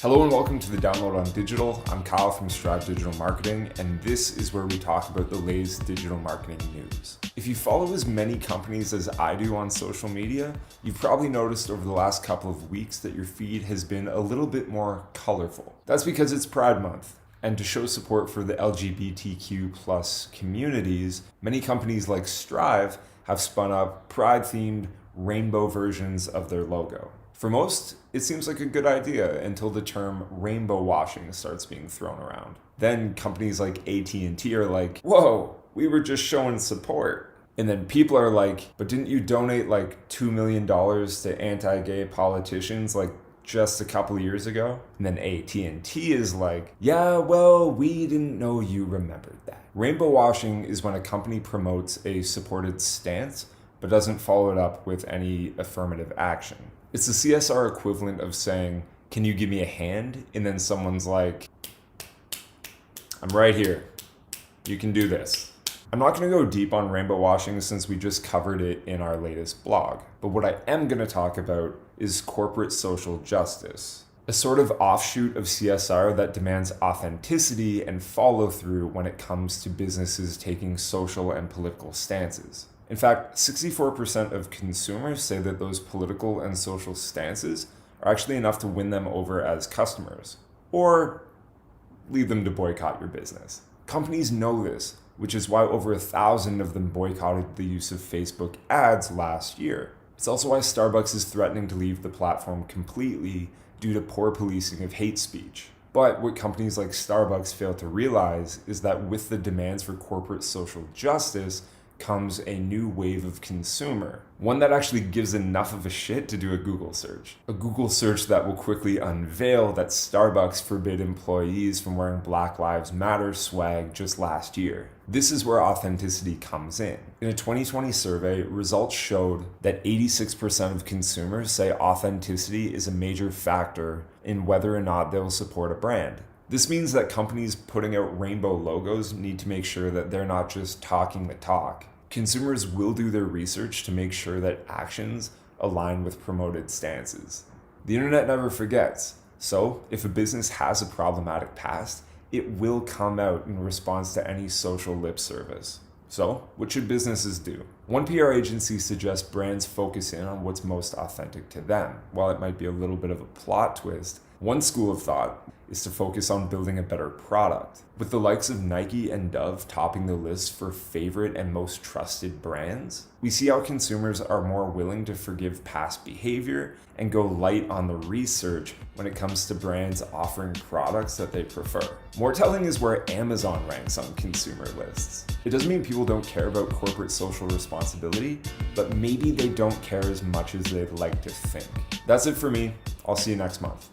Hello and welcome to the Download on Digital. I'm Kyle from Strive Digital Marketing, and this is where we talk about the latest digital marketing news. If you follow as many companies as I do on social media, you've probably noticed over the last couple of weeks that your feed has been a little bit more colorful. That's because it's Pride Month. And to show support for the LGBTQ plus communities, many companies like Strive have spun up Pride-themed rainbow versions of their logo. For most, it seems like a good idea until the term rainbow washing starts being thrown around. Then companies like AT&T are like, whoa, we were just showing support. And then people are like, but didn't you donate like $2 million to anti-gay politicians like just a couple of years ago? And then AT&T is like, yeah, well, we didn't know you remembered that. Rainbow washing is when a company promotes a supported stance but doesn't follow it up with any affirmative action. It's the CSR equivalent of saying, can you give me a hand? And then someone's like, I'm right here. You can do this. I'm not going to go deep on rainbow washing since we just covered it in our latest blog. But what I am going to talk about is corporate social justice, a sort of offshoot of CSR that demands authenticity and follow through when it comes to businesses taking social and political stances. In fact, 64% of consumers say that those political and social stances are actually enough to win them over as customers, or lead them to boycott your business. Companies know this, which is why over 1,000 of them boycotted the use of Facebook ads last year. It's also why Starbucks is threatening to leave the platform completely due to poor policing of hate speech. But what companies like Starbucks fail to realize is that with the demands for corporate social justice comes a new wave of consumer, one that actually gives enough of a shit to do a Google search. A Google search that will quickly unveil that Starbucks forbid employees from wearing Black Lives Matter swag just last year. This is where authenticity comes in. In a 2020 survey, results showed that 86% of consumers say authenticity is a major factor in whether or not they'll support a brand. This means that companies putting out rainbow logos need to make sure that they're not just talking the talk. Consumers will do their research to make sure that actions align with promoted stances. The internet never forgets, so if a business has a problematic past, it will come out in response to any social lip service. So, what should businesses do? One PR agency suggests brands focus in on what's most authentic to them. While it might be a little bit of a plot twist, one school of thought is to focus on building a better product. With the likes of Nike and Dove topping the list for favorite and most trusted brands, we see how consumers are more willing to forgive past behavior and go light on the research when it comes to brands offering products that they prefer. More telling is where Amazon ranks on consumer lists. It doesn't mean people don't care about corporate social responsibility, but maybe they don't care as much as they'd like to think. That's it for me. I'll see you next month.